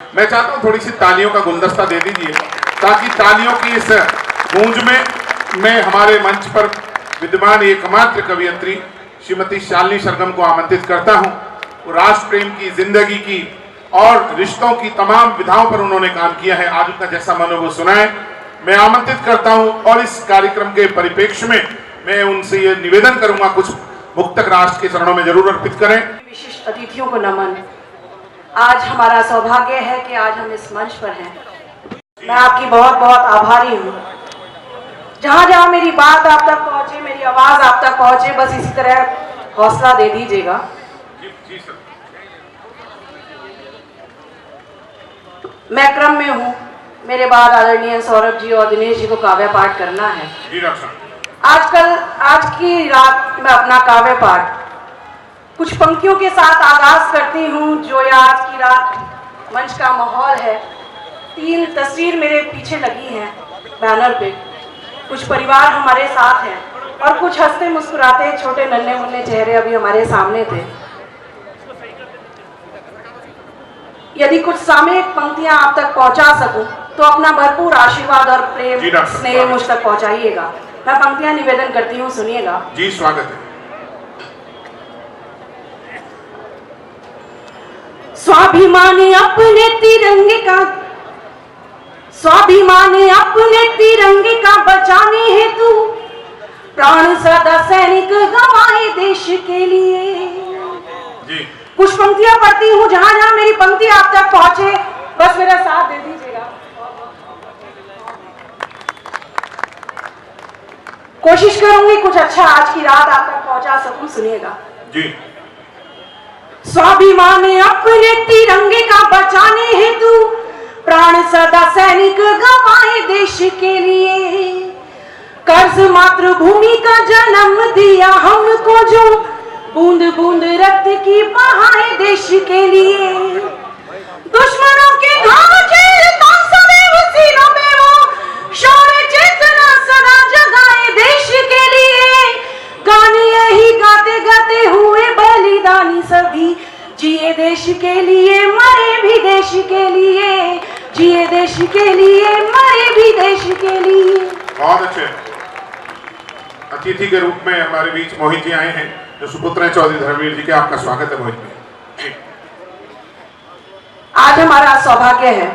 मैं चाहता हूं थोड़ी सी तालियों का गुलदस्ता दे दीजिए ताकि तालियों की इस गूंज में मैं हमारे मंच पर विद्यमान एकमात्र कवियत्री श्रीमती शालिनी सरगम को आमंत्रित करता हूं। राष्ट्र प्रेम की, जिंदगी की और रिश्तों की तमाम विधाओं पर उन्होंने काम किया है। आज उनका जैसा मन हो वो सुनाए। मैं आमंत्रित करता हूं और इस कार्यक्रम के परिप्रेक्ष्य में मैं उनसे ये निवेदन करूंगा कुछ मुक्तक राष्ट्र के चरणों में जरूर अर्पित करें। विशिष्ट अतिथियों को नमन। आज हमारा सौभाग्य है कि आज हम इस मंच पर हैं। मैं आपकी बहुत बहुत आभारी हूँ। जहाँ जहाँ मेरी बात आप तक पहुँचे, मेरी आवाज आप तक पहुँचे, बस इसी तरह हौसला दे दीजिएगा। जी सर। मैं क्रम में हूँ। मेरे बाद आदरणीय सौरभ जी और दिनेश जी को काव्य पाठ करना है। जी डॉक्टर। आज की रात में अपना काव्य पाठ कुछ पंक्तियों के साथ आगाज करती हूँ जो ये आज की रात मंच का माहौल है। 3 तस्वीर मेरे पीछे लगी हैं बैनर पे। कुछ परिवार हमारे साथ हैं और कुछ हंसते मुस्कुराते छोटे नन्हे मुन्ने चेहरे अभी हमारे सामने थे। यदि कुछ सामयिक पंक्तियां आप तक पहुंचा सकूं तो अपना भरपूर आशीर्वाद और प्रेम स्नेह मुझ तक पहुंचाइएगा। मैं पंक्तियां निवेदन करती हूँ, सुनिएगा। जी स्वागत है। स्वाभिमान अपने तिरंगे का बचाने हेतु प्राण सदा सैनिक गंवाए देश के लिए। जी। कुछ पंक्तियां पढ़ती हूँ, जहां जहां मेरी पंक्ति आप तक पहुंचे बस मेरा साथ दे दीजिएगा। कोशिश करूंगी कुछ अच्छा आज की रात आप तक पहुंचा सकूं, सुनिएगा। जी। स्वाभिमान अपने तिरंगे का बचाने हेतु प्राण सदा सैनिक गंवाए देश के लिए। कर्ज मातृभूमि का जन्म दिया हमको जो बूंद बूंद रक्त की बहाए देश के लिए। दुश्मनों के घाव झेलता सदैव सीनों में वो शौर्य चेतना सदा जगाए देश के लिए। गाने यही गाते गाते हुए बलिदानी सभी, जिए देश के लिए मरे भी देश के लिए, जिए देश के लिए मरे भी देश के लिए। बहुत अच्छे। अतिथि के रूप में हमारे बीच मोहित जी आए हैं जो सुपुत्र हैं चौधरी धर्मवीर जी के। आपका स्वागत है मोहित जी। आज हमारा सौभाग्य है,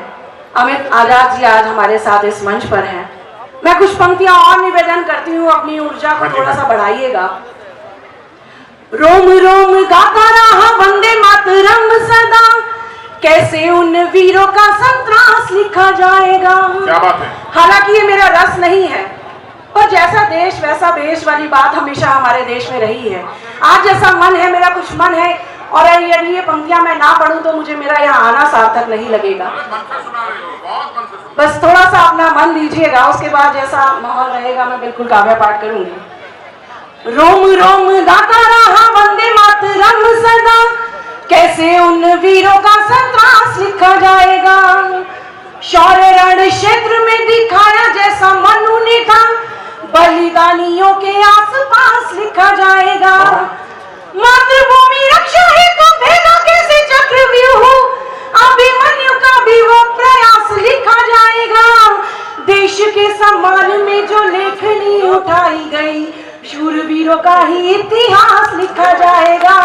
अमित आजाद जी आज हमारे साथ इस मंच पर हैं। मैं कुछ पंक्तियां और निवेदन करती हूँ, अपनी ऊर्जा को थोड़ा सा बढ़ाइएगा। रोम रोम गाता रहा वंदे मातरम सदा, कैसे उन वीरों का संतरास लिखा जाएगा। क्या बात है। हालांकि ये मेरा रस नहीं है, पर जैसा देश वैसा वेश वाली बात हमेशा हमारे देश में रही है। आज जैसा मन है, मेरा कुछ मन है, और यदि ये पंक्तियां मैं ना पढ़ूं तो मुझे मेरा यहाँ आना सार्थक नहीं लगेगा। बस थोड़ा सा अपना मन दीजिएगा, उसके बाद जैसा माहौल रहेगा मैं बिल्कुल काव्य पाठ करूंगी। रोम रोम गाता रहा वंदे मातरम सदा, कैसे उन वीरों का संतरास लिखा जाएगा। शौर्य रण क्षेत्र में दिखाया जैसा मनु ने था, बलिदानियों के आसपास लिखा जाएगा। मातृभूमि रक्षा हेतु भेदा कैसे चक्रव्यूह, अभिमन्यु का भी वो प्रयास लिखा जाएगा। देश के सम्मान में जो लेखनी उठाई गई, शूरवीरों का ही इतिहास लिखा जाएगा,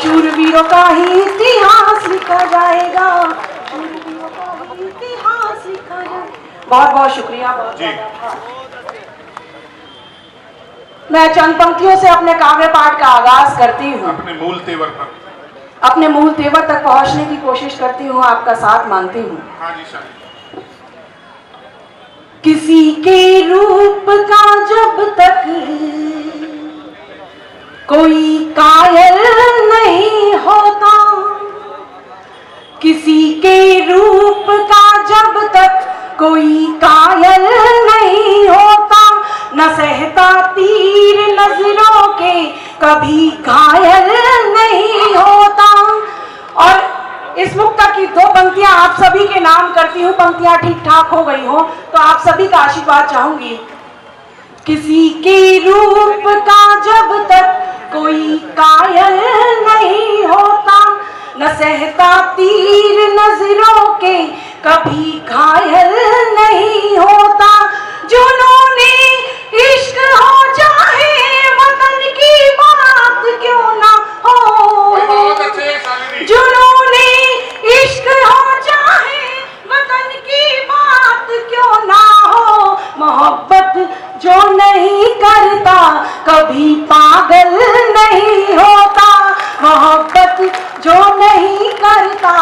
शूरवीरों का ही इतिहास लिखा जाएगा, शूरवीरों का ही इतिहास लिखा जाएगा। बहुत बहुत शुक्रिया। मैं चंद पंक्तियों से अपने काव्य पाठ का आगाज करती हूँ। अपने मूल तेवर तक पहुँचने की कोशिश करती हूँ, आपका साथ मांगती हूँ। हाँ जी शालिनी। किसी के रूप का जब तक कोई कायल नहीं होता, किसी के रूप का जब तक कोई कायल नहीं होता, न सहता तीर नजरों के कभी घायल नहीं होता। और इस मुक्तक की 2 पंक्तियां आप सभी के नाम करती हूँ। पंक्तियां ठीक ठाक हो गई हो तो आप सभी का आशीर्वाद चाहूंगी। किसी के रूप का जब तक कोई कायल नहीं होता, न सहता तीर नजरों के, कभी घायल नहीं होता। जुनूने इश्क हो चाहे वतन की बात क्यों ना हो, बहुत अच्छे शालिनी। जुनूने इश्क हो चाहे वतन की बात क्यों ना हो, मोहब्बत जो नहीं करता कभी पागल नहीं होता, मोहब्बत जो नहीं करता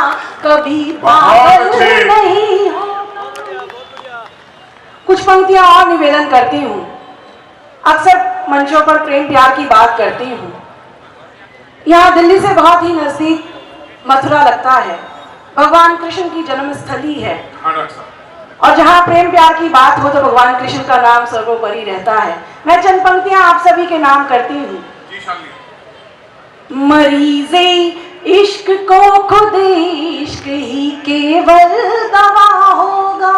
कभी पागल नहीं होता। कुछ पंक्तियां और निवेदन करती हूँ। अक्सर मंचों पर प्रेम प्यार की बात करती हूँ। यहाँ दिल्ली से बहुत ही नजदीक मथुरा लगता है, भगवान कृष्ण की जन्मस्थली है, और जहाँ प्रेम प्यार की बात हो तो भगवान कृष्ण का नाम सर्वोपरि रहता है। मैं चंद पंक्तियां आप सभी के नाम करती हूँ। मरीजे इश्क को खुद इश्क ही केवल दवा होगा,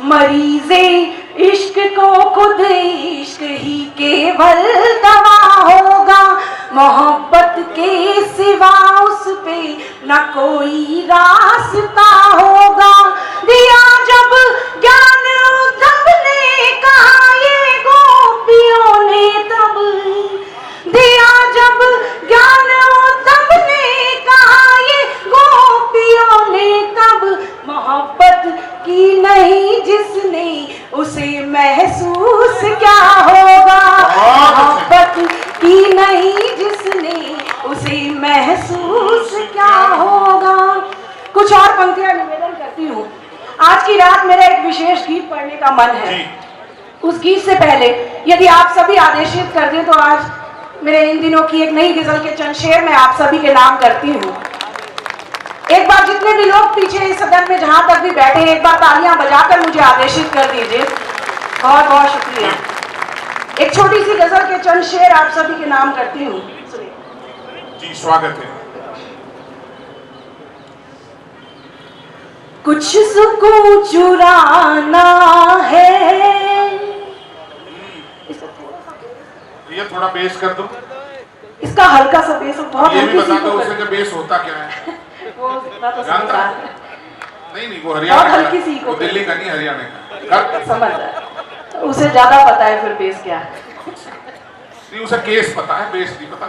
मरीजे इश्क को खुद इश्क ही केवल दवा होगा, मोहब्बत के सिवा उस पे न कोई रास्ता होगा। दिया जब ज्ञान उद्धव ने कहा ये गोपियों ने तब, दिया जब ज्ञान उद्धव ने कहा ये गोपियों ने तब, मोहब्बत की नहीं जिसने उसे महसूस क्या होगा, मोहब्बत की नहीं जिसने उसे महसूस क्या होगा। कुछ और पंक्तियां निवेदन करती हूँ। आज की रात मेरा एक विशेष गीत पढ़ने का मन है। उस गीत से पहले यदि आप सभी आदेशित कर दें तो आज मेरे इन दिनों की एक नई गजल के चंद शेर मैं आप सभी के नाम करती हूँ। एक बार जितने भी लोग पीछे इस सदन में जहां तक भी बैठे हैं, एक बार तालियां बजाकर मुझे आदेशित कर दीजिए। बहुत बहुत शुक्रिया। एक छोटी सी गजल के चंद शेर आप सभी के नाम करती हूँ। जी स्वागत है। कुछ सुकून चुराना है, ये थोड़ा बेस कर दो। इसका हल्का सा बेस, बहुत ये भी हल्की बता सी दो उसे कि बेस होता क्या है। वो इतना तो जानता समझदार है? है। नहीं वो हरियाणा बहुत हल्की का, सी वो दिल्ली का नहीं हरियाणा का। समझदार, उसे ज्यादा पता है फिर बेस क्या है। नहीं उसे केस पता है, बेस नहीं पता।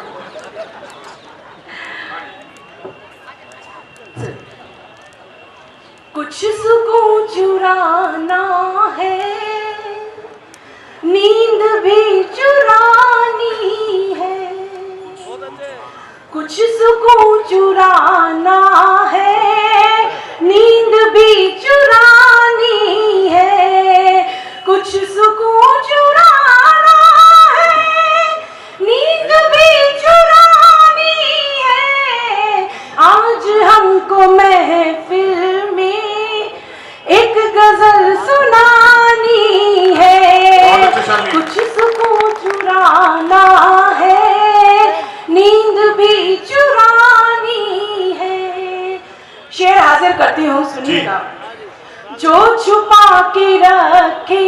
कुछ सुकून चुराना है, नींद भी चुरानी है, कुछ सुकून चुराना है, नींद भी चुरानी है, कुछ सुकून चुराना है, नींद भी चुरानी है। आज हमको महफिल में एक गजल सुनानी है, कुछ सुकून चुराना है, नींद भी चुरानी है। शेर हाजिर करती हूँ, सुनिएगा। जो छुपा के रखे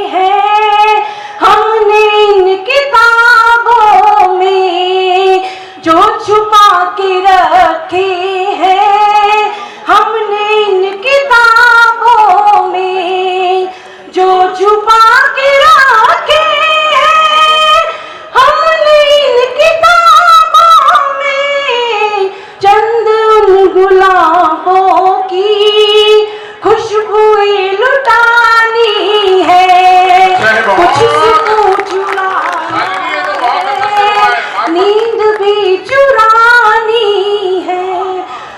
हैं हमने इन किताबों में, जो छुपा के रखे हैं हमने इन किताबों में, जो छुपा के रखे हैं हमने इन किताबों में, चंद उन गुलाबों की खुशबुएं लुटानी है, कुछ सुकून चुराना है, नींद भी चुरानी है।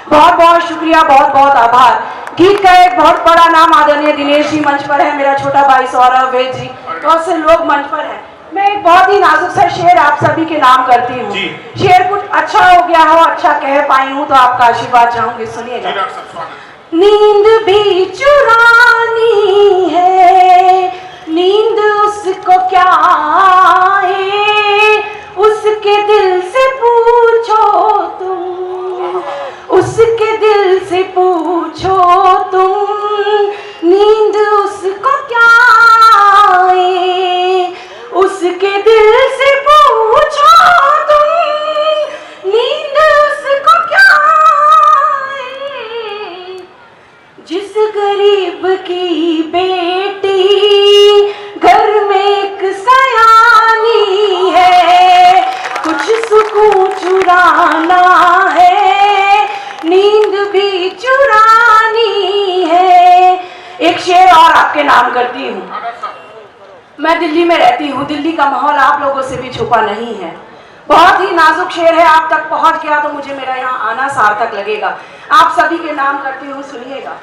बहुत बहुत शुक्रिया, बहुत बहुत आभार। गीत का एक बहुत बड़ा नाम आदरणीय दिनेश जी मंच पर है, मेरा छोटा भाई सौरभ वेद जी, बहुत से लोग मंच पर हैं। मैं एक बहुत ही नाजुक सा शेर आप सभी के नाम करती हूँ। शेर कुछ अच्छा हो गया हो, अच्छा कह पाई हूँ तो आपका आशीर्वाद चाहूंगी, सुनिएगा। नींद भी चुरानी है, नींद उसको क्या आए, उसके दिल से पूछो तुम, उसके दिल से पूछो तुम, नींद उसको क्या आए, उसके दिल से पूछो तुम, नींद उसको क्या जिस गरीब की बेटी घर में एक सयानी है, कुछ सुकून चुराना है, नींद भी चुरानी है। एक शेर और आपके नाम करती हूँ। मैं दिल्ली में रहती हूँ, दिल्ली का माहौल आप लोगों से भी छुपा नहीं है। बहुत ही नाजुक शेर है, आप तक पहुंच गया तो मुझे मेरा यहाँ आना सार्थक लगेगा। आप सभी के नाम करती हूँ, सुनिएगा।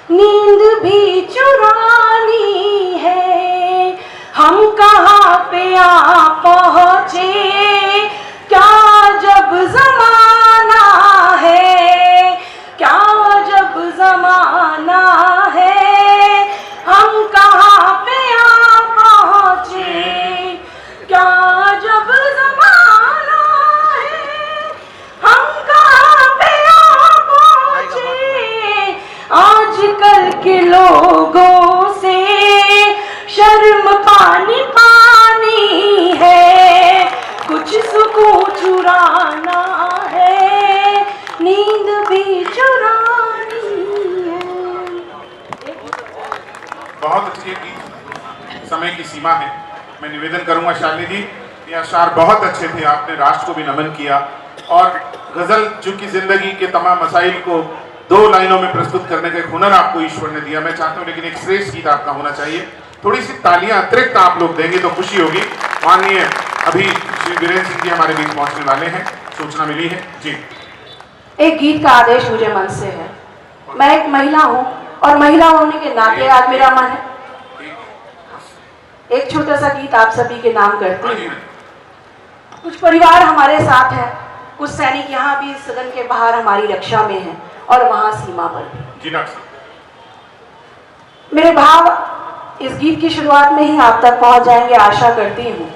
नींद भी चुरानी है, हम कहाँ पे आ पहुँचे, क्या जब जमाना है, क्या जब जमाना है, हम कहाँ पे आ पहुँचे, क्या जब जमाना है, हम कहाँ पे आ पहुँचे। आजकल के लोगों से शर्म पानी पानी है, कुछ सुकून चुराना है, नींद भी चुरानी है। बहुत अच्छी गीत, समय की सीमा है। मैं निवेदन करूंगा शालिनी जी, ये अशार बहुत अच्छे थे, आपने राष्ट्र को भी नमन किया और गजल चूंकि जिंदगी के तमाम मसाइल को 2 लाइनों में प्रस्तुत करने का एक हुनर आपको ईश्वर ने दिया। मैं चाहता हूं लेकिन एक श्रेष्ठ गीत आपका होना चाहिए। थोड़ी सी तालियां अतिरिक्त आप लोग देंगे तो खुशी होगी। माननीय अभी श्री वीरेंद्र सिंह जी हमारे बीच पहुंचने वाले हैं, सूचना मिली है जी। एक गीत का आदेश मुझे मन से है। मैं एक महिला हूँ और महिला होने के नाते आज मेरा मन है एक छोटा सा गीत आप सभी के नाम करती हूँ। कुछ परिवार हमारे साथ है, कुछ सैनिक यहाँ भी सदन के बाहर हमारी रक्षा में हैं और वहाँ सीमा पर भी। मेरे भाव इस गीत की शुरुआत में ही आप तक पहुंच जाएंगे, आशा करती हूँ।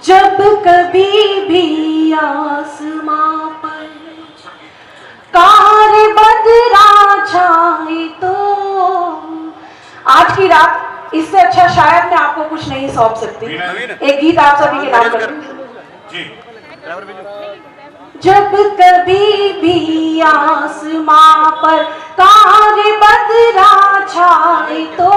जब कभी भी आसमां पर कार बदरा छाए तो, आज की रात इससे अच्छा शायद मैं आपको कुछ नहीं सौंप सकती। एक गीत आप सभी के नाम करती। जब कभी भी आसमां पर कार बदरा छाए तो,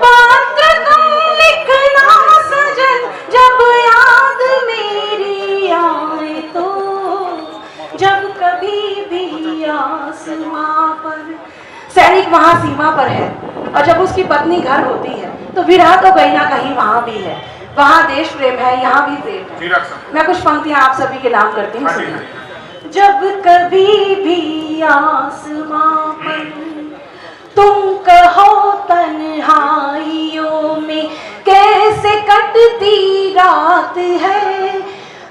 पत्र तुम लिखना सजन जब याद मेरी आए तो। जब कभी भी आसमां पर, सैनिक वहां सीमा पर है और जब उसकी पत्नी घर होती है तो विरह तो कहीं ना कहीं वहां भी है। वहां देश प्रेम है, यहाँ भी प्रेम है। मैं कुछ पंक्तियां आप सभी के नाम करती हूँ। जब कभी भी आसमां पर तुम कहो तन्हाइयों में कैसे कटती रात है,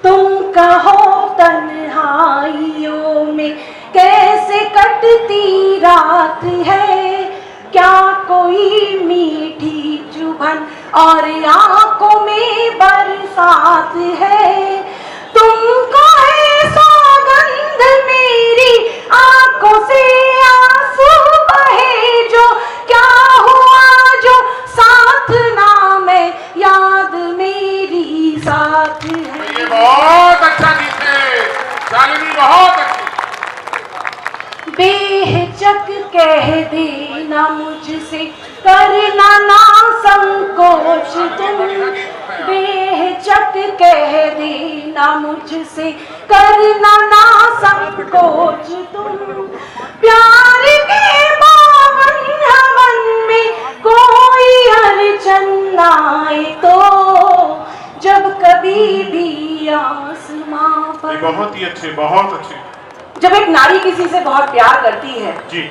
तुम कहो तन्हाइयों में कैसे कटती रात है, क्या कोई मीठी चुभन और आंखों में बरसात है, तुमको है सौगंध मेरी आंखों से आंसू बहे जो, क्या हुआ जो साथ ना मैं याद मेरी साथ है। ये बहुत अच्छा गीत है शालिनी, बहुत अच्छी। बेहिचक कह देना मुझसे, करना ना संकोच तुम, बेहिचक कह देना मुझसे, करना ना संकोच तुम। प्यार के बावन हवन में कोई अड़चन आए तो, जब कभी भी आसमां पर। बहुत ही अच्छे, बहुत अच्छे। जब एक नारी किसी से बहुत प्यार करती है जी,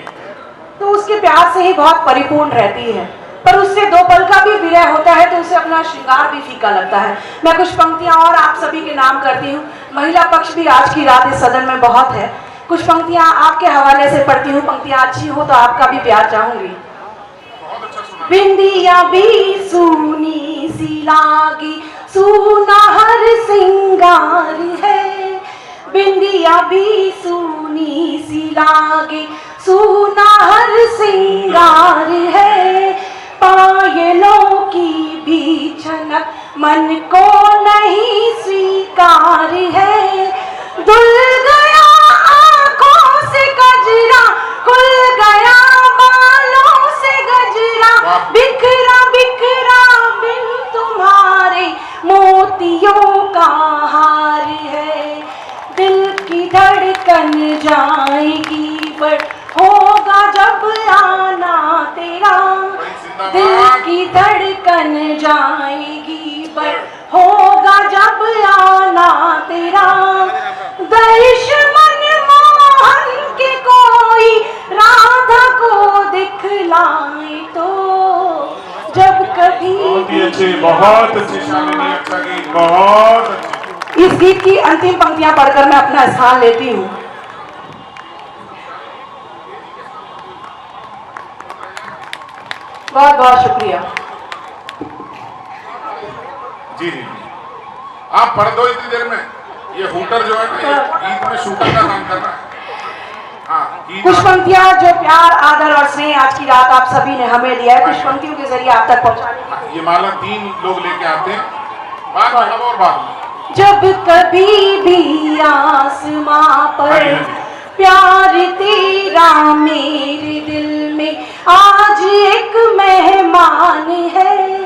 तो उसके प्यार से ही बहुत परिपूर्ण रहती है, पर उससे 2 पल का भी विरह होता है तो उसे अपना श्रृंगार भी फीका लगता है। मैं कुछ पंक्तियां और आप सभी के नाम करती हूँ। महिला पक्ष भी आज की रात इस सदन में बहुत है। कुछ पंक्तियां आपके हवाले से पढ़ती हूँ, पंक्तियां अच्छी हो तो आपका भी प्यार चाहूंगी। बिंदिया भी सूनी सी लागी, सूना हर सिंगार है, बिंदिया भी सूनी सी लागे, सूना हर सिंगार है, पायलों की भी छनक मन को नहीं स्वीकार है, दुल गया आंखों से कजरा पर होगा जब आना तेरा, दिल की धड़कन जाएगी पर होगा जब आना तेरा। दुश्मन मोहन के कोई राधा को दिखलाए तो जब कभी बहुत अच्छी शालिनी, अच्छा गीत, बहुत अच्छी। इस गीत की अंतिम पंक्तियां पढ़कर मैं अपना स्थान लेती हूँ। बहुत बहुत शुक्रिया। जी जी, आप पढ़ दो इतनी देर में। ये हूटर जो है ना, ये गीत में शूटर का काम कर रहा है। हाँ, कुछ पंक्तियां जो प्यार, आदर और स्नेह आज की रात आप सभी ने हमें दिया है, कुछ पंक्तियों के जरिए आप तक पहुंचाने। ये माला 3 लोग लेके आते हैं, बाद में और बाद में। जब कभी भी आसमां पर प्यार तेरा मेरे दिल में आज एक मेहमान है,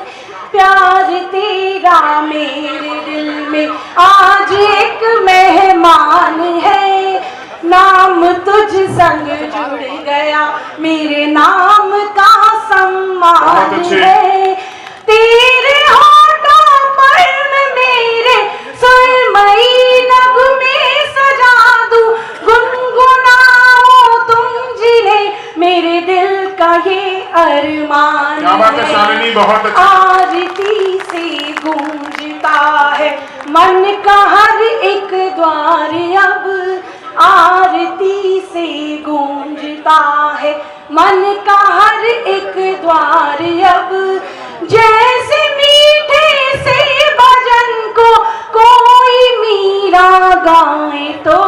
प्यार तेरा मेरे दिल में आज एक मेहमान है। नाम तुझ संग जुड़ गया, मेरे नाम का सम्मान है। तेरे होठों पर मैं मेरे सुरमई नगमे सजा दूं, गुनगुनाओ तुम जिन्हें, मेरे दिल का ये अरमान क्या बात है शालिनी, बहुत अच्छा। आरती से गूंजता है मन का हर एक द्वार, अब आरती से गूंजता है मन का हर एक द्वार। अब जैसे मीठे से भजन को कोई मीरा गाए तो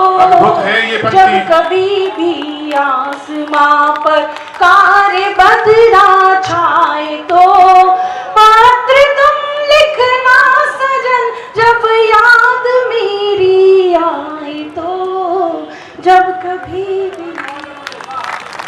जब कभी भी आसमां पर कारे बदला छाए तो